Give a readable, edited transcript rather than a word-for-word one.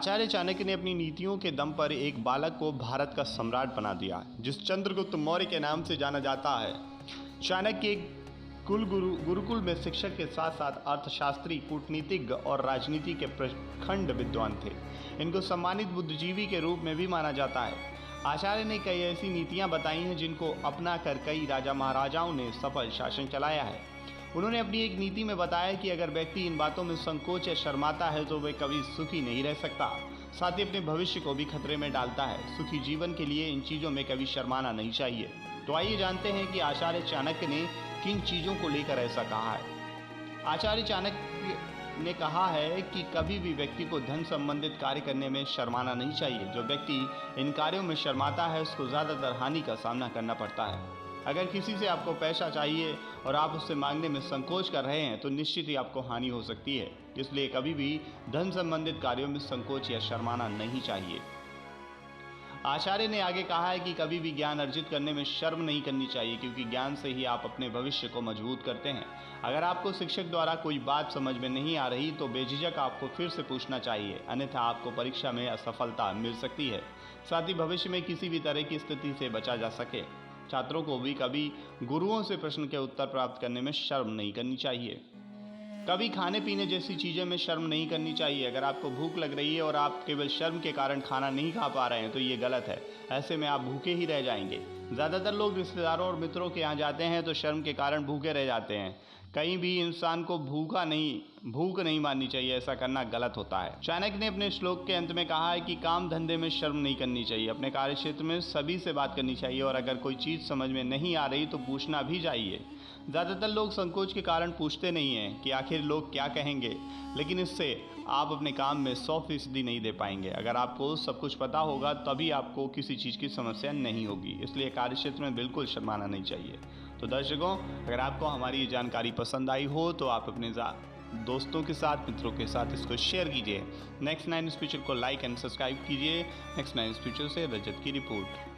आचार्य चाणक्य ने अपनी नीतियों के दम पर एक बालक को भारत का सम्राट बना दिया, जिस चंद्रगुप्त मौर्य के नाम से जाना जाता है। चाणक्य एक गुरुकुल में शिक्षक के साथ साथ अर्थशास्त्री, कूटनीतिज्ञ और राजनीति के प्रखंड विद्वान थे। इनको सम्मानित बुद्धिजीवी के रूप में भी माना जाता है। आचार्य ने कई ऐसी नीतियां बताई हैं जिनको अपना कर कई राजा महाराजाओं ने सफल शासन चलाया है। उन्होंने अपनी एक नीति में बताया कि अगर व्यक्ति इन बातों में संकोच या शर्माता है तो वह कभी सुखी नहीं रह सकता, साथ ही अपने भविष्य को भी खतरे में डालता है। सुखी जीवन के लिए इन चीज़ों में कभी शर्माना नहीं चाहिए। तो आइए जानते हैं कि आचार्य चाणक्य ने किन चीज़ों को लेकर ऐसा कहा है। आचार्य चाणक्य ने कहा है कि कभी भी व्यक्ति को धन संबंधित कार्य करने में शर्माना नहीं चाहिए। जो व्यक्ति इन कार्यों में शर्माता है उसको ज़्यादातर हानि का सामना करना पड़ता है। अगर किसी से आपको पैसा चाहिए और आप उससे मांगने में संकोच कर रहे हैं तो निश्चित ही आपको हानि हो सकती है। इसलिए कभी भी धन संबंधित कार्यों में संकोच या शर्माना नहीं चाहिए। आचार्य ने आगे कहा है कि कभी भी ज्ञान अर्जित करने में शर्म नहीं करनी चाहिए, क्योंकि ज्ञान से ही आप अपने भविष्य को मजबूत करते हैं। अगर आपको शिक्षक द्वारा कोई बात समझ में नहीं आ रही तो बेझिझक आपको फिर से पूछना चाहिए, अन्यथा आपको परीक्षा में असफलता मिल सकती है। साथ ही भविष्य में किसी भी तरह की स्थिति से बचा जा सके। छात्रों को भी कभी गुरुओं से प्रश्न के उत्तर प्राप्त करने में शर्म नहीं करनी चाहिए। कभी खाने पीने जैसी चीज़ों में शर्म नहीं करनी चाहिए। अगर आपको भूख लग रही है और आप केवल शर्म के कारण खाना नहीं खा पा रहे हैं तो ये गलत है। ऐसे में आप भूखे ही रह जाएंगे। ज़्यादातर लोग रिश्तेदारों और मित्रों के यहाँ जाते हैं तो शर्म के कारण भूखे रह जाते हैं। कहीं भी इंसान को भूख नहीं माननी चाहिए, ऐसा करना गलत होता है। चाणक्य ने अपने श्लोक के अंत में कहा है कि काम धंधे में शर्म नहीं करनी चाहिए। अपने कार्य क्षेत्र में सभी से बात करनी चाहिए और अगर कोई चीज़ समझ में नहीं आ रही तो पूछना भी चाहिए। ज़्यादातर लोग संकोच के कारण पूछते नहीं हैं कि आखिर लोग क्या कहेंगे, लेकिन इससे आप अपने काम में 100% नहीं दे पाएंगे। अगर आपको सब कुछ पता होगा तभी आपको किसी चीज़ की समस्या नहीं होगी। इसलिए कार्यक्षेत्र में बिल्कुल शर्माना नहीं चाहिए। तो दर्शकों, अगर आपको हमारी ये जानकारी पसंद आई हो तो आप अपने दोस्तों के साथ, मित्रों के साथ इसको शेयर कीजिए। नेक्स्ट 9 न्यूज़ फीचर को लाइक एंड सब्सक्राइब कीजिए। नेक्स्ट 9 न्यूज़ फीचर से रजत की रिपोर्ट।